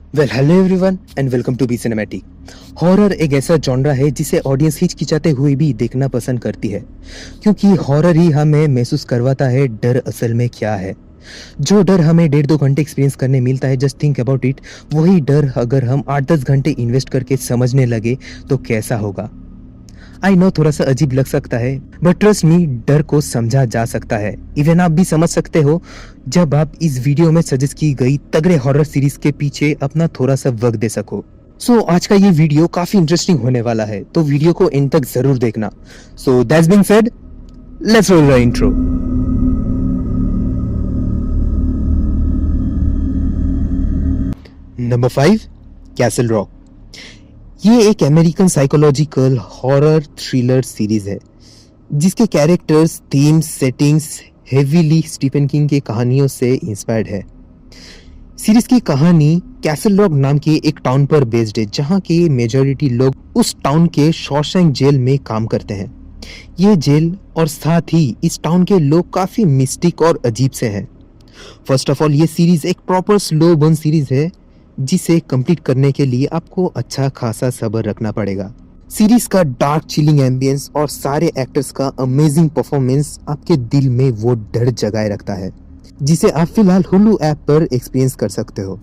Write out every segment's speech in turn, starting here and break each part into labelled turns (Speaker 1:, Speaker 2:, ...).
Speaker 1: Hello everyone and welcome to B cinematic. Horror एक ऐसा genre है जिसे ऑडियंस हिचकिचाते हुए भी देखना पसंद करती है, क्योंकि हॉरर ही हमें महसूस करवाता है डर असल में क्या है। जो डर हमें 1.5-2 घंटे एक्सपीरियंस करने मिलता है, जस्ट थिंक अबाउट इट, वही डर अगर हम 8-10 घंटे इन्वेस्ट करके समझने लगे तो कैसा होगा। आई नो थोड़ा सा अजीब लग सकता है, बट ट्रस्ट मी, डर को समझा जा सकता है। इवन आप भी समझ सकते हो जब आप इस वीडियो में सजेस्ट की गई तगड़े हॉरर सीरीज के पीछे अपना थोड़ा सा वक्त दे सको। सो आज का ये वीडियो काफी इंटरेस्टिंग होने वाला है, तो वीडियो को एंड तक जरूर देखना। So that's being said, let's roll the intro. Number 5, Castle Rock. ये एक American psychological horror thriller series है जिसके characters, themes, settings heavily Stephen King के कहानियों से इंस्पायर्ड है। सीरीज की कहानी कैसल रॉक नाम के एक टाउन पर बेस्ड है, जहां के मेजॉरिटी लोग उस टाउन के शॉशैंक जेल में काम करते हैं। ये जेल और साथ ही इस टाउन के लोग काफी मिस्टिक और अजीब से हैं। फर्स्ट ऑफ ऑल, ये सीरीज एक प्रॉपर स्लो बर्न सीरीज है जिसे कंप्लीट करने के लिए आपको अच्छा खासा सब्र रखना पड़ेगा। सीरीज का डार्क चिलिंग एम्बियंस और सारे एक्टर्स का अमेजिंग परफॉर्मेंस आपके दिल में वो डर जगाए रखता है जिसे आप फिलहाल हुलू ऐप पर एक्सपीरियंस कर सकते हो।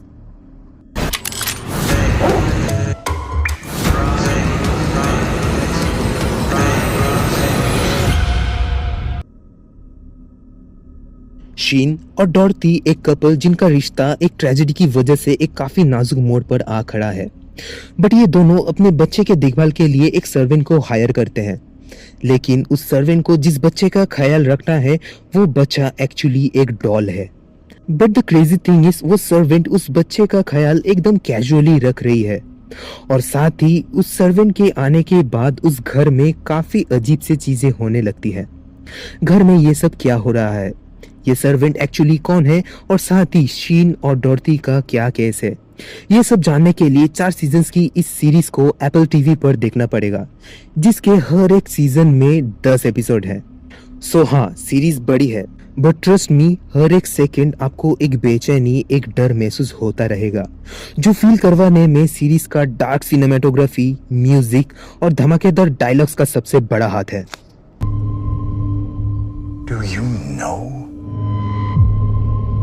Speaker 1: शीन और डॉर्थी एक कपल जिनका रिश्ता एक ट्रेजेडी की वजह से एक काफी नाजुक मोड़ पर आ खड़ा है, बट ये दोनों अपने बच्चे के देखभाल के लिए एक सर्वेंट को हायर करते हैं। लेकिन उस सर्वेंट को जिस बच्चे का ख्याल रखना है वो बच्चा एक्चुअली एक डॉल है। But the crazy thing is, वो सर्वेंट उस बच्चे का ख्याल एकदम कैजुअली रख रही है, और साथ ही उस सर्वेंट के आने के बाद उस घर में काफी अजीब सी चीजें होने लगती है। घर में ये सब क्या हो रहा है, ये सर्वेंट एक्चुअली कौन है, और साथ ही शीन और डॉर्थी का क्या केस है, ये सब जानने के लिए 4 सीजन्स की इस सीरीज को एप्पल टीवी पर देखना पड़ेगा, जिसके हर एक सीजन में 10 एपिसोड है। सो हाँ, सीरीज बड़ी है, बट ट्रस्ट मी, हर एक सेकंड आपको एक बेचैनी, एक डर महसूस होता रहेगा, जो फील करवाने में सीरीज का डार्क सिनेमेटोग्राफी, म्यूजिक और धमाकेदार डायलॉग्स का सबसे बड़ा हाथ है।
Speaker 2: Do you know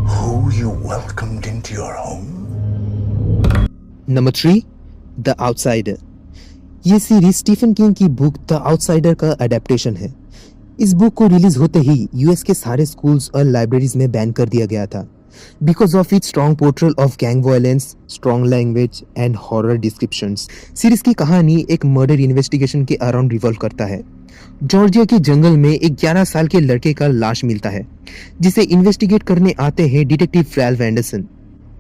Speaker 2: who you welcomed into your home?
Speaker 1: Number 3, the outsider. ये सीरीज स्टीफन किंग की बुक द आउटसाइडर का अडेप्टेशन है। इस बुक को रिलीज होते ही यूएस के सारे स्कूल्स और लाइब्रेरीज में बैन कर दिया गया था because of its strong portrayal of gang violence, strong language and horror descriptions. Series की कहानी एक मर्डर इन्वेस्टिगेशन के अराउंड रिवॉल्व करता है। जॉर्जिया के जंगल में एक 11 साल के लड़के का लाश मिलता है जिसे इन्वेस्टिगेट करने आते हैं डिटेक्टिव रैल्फ एंडरसन,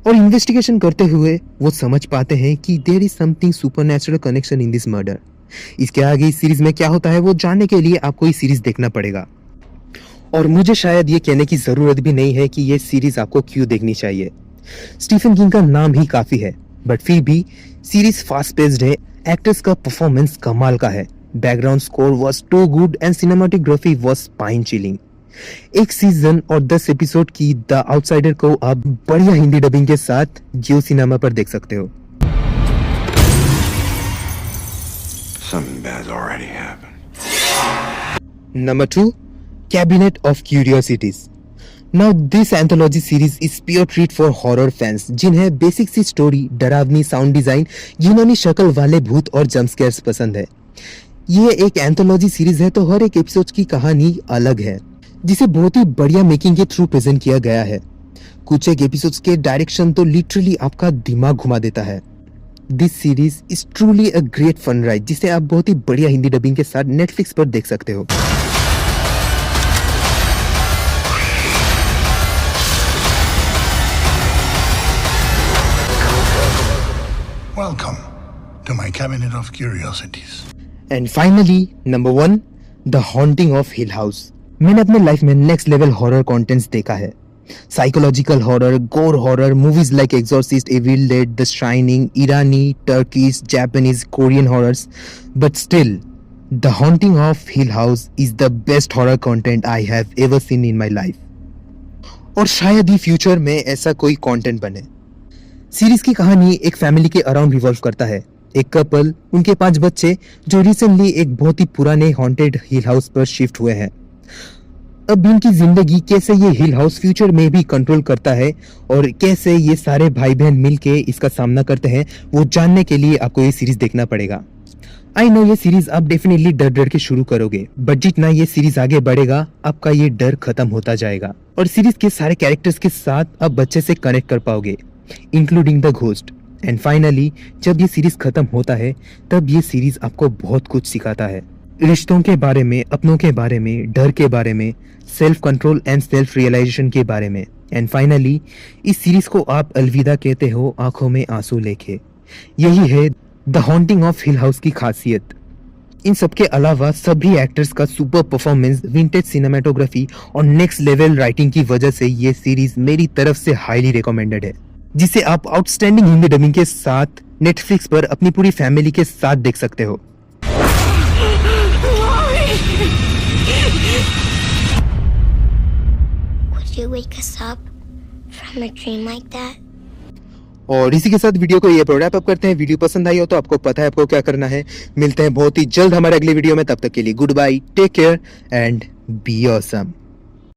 Speaker 1: और इन्वेस्टिगेशन करते हुए वो समझ पाते हैं कि there is something supernatural connection in this murder. इसके आगे इस सीरीज में क्या होता है वो जानने के लिए आपको ये सीरीज देखना पड़ेगा, और मुझे शायद ये कहने की जरूरत भी नहीं है कि ये सीरीज आपको क्यों देखनी चाहिए। स्टीफन किंग का नाम ही काफी है, बट फिर भी सीरीज फास्ट पेस्ड है, एक्टर्स का परफॉर्मेंस कमाल का है, background score was too good and cinematography was spine chilling. एक सीजन और 10 एपिसोड की द आउटसाइडर को आप बढ़िया हिंदी डबिंग के साथ जियो सिनेमा पर देख सकते हो।
Speaker 2: Something bad's already happened.
Speaker 1: Number 2, Cabinet of Curiosities. Now this anthology series is pure treat for horror fans जिन्हें बेसिक सी स्टोरी, डरावनी साउंड डिजाइन, यूनानी शक्ल वाले भूत और जंप स्केयर्स पसंद है। ये एक एंथोलॉजी सीरीज है, तो हर एक एपिसोड की कहानी अलग है जिसे बहुत ही बढ़िया मेकिंग के थ्रू प्रेजेंट किया गया है। कुछ एक एपिसोड्स के डायरेक्शन तो लिटरली आपका दिमाग घुमा देता है। This series is truly a great fun ride जिसे आप बहुत ही बढ़िया हिंदी डबिंग के साथ नेटफ्लिक्स पर देख सकते हो।
Speaker 2: Welcome to my cabinet of curiosities.
Speaker 1: And finally number 1, the Haunting of Hill house. मैंने अपने लाइफ में नेक्स्ट लेवल हॉरर कंटेंट्स देखा है। Psychological horror, gore horror, movies like Exorcist, Evil Dead, the Shining, ईरानी, Turkish, Japanese, Korean horrors, but still the Haunting of Hill House is the best horror content I have ever seen in my life, और शायद ही future में ऐसा कोई content बने। Series की कहानी एक फैमिली के अराउंड रिवॉल्व करता है। एक कपल, उनके 5 बच्चे जो रिसेंटली एक बहुत ही पुराने हॉन्टेड हिल हाउस पर शिफ्ट हुए हैं। अब इनकी जिंदगी कैसे ये हिल हाउस फ्यूचर में भी कंट्रोल करता है और कैसे ये सारे भाई बहन मिलके इसका सामना करते हैं, वो जानने के लिए आपको ये सीरीज देखना पड़ेगा। आई नो ये सीरीज आप डेफिनेटली डर डर के शुरू करोगे, बट जितना ये सीरीज आगे बढ़ेगा आपका ये डर खत्म होता जाएगा और सीरीज के सारे कैरेक्टर्स के साथ आप बच्चे से कनेक्ट कर पाओगे, including the ghost. And finally जब ये सीरीज खत्म होता है तब ये सीरीज आपको बहुत कुछ सिखाता है, रिश्तों के बारे में, अपनों के बारे में, डर के बारे में, self control and self realisation के बारे में। एंड फाइनली इस सीरीज को आप अलविदा कहते हो आंखों में आंसू लेके। यही है the Haunting of Hill house की खासियत। इन सब के अलावा सभी एक्टर्स का सुपर परफॉर्मेंस, विंटेज सिनेमेटोग्राफी और नेक्स्ट लेवल राइटिंग की वजह से ये सीरीज मेरी तरफ से हाईली रिकमेंडेड है, जिसे आप आउटस्टैंडिंग हिंदी डबिंग के साथ नेटफ्लिक्स पर अपनी पूरी फैमिली के साथ देख सकते हो।
Speaker 3: Would you wake us up from a dream like that?
Speaker 1: और इसी के साथ वीडियो को ये रैप अप करते हैं। वीडियो पसंद आई हो तो आपको पता है आपको क्या करना है। मिलते हैं बहुत ही जल्द हमारे अगले वीडियो में, तब तक के लिए goodbye, take care and be awesome.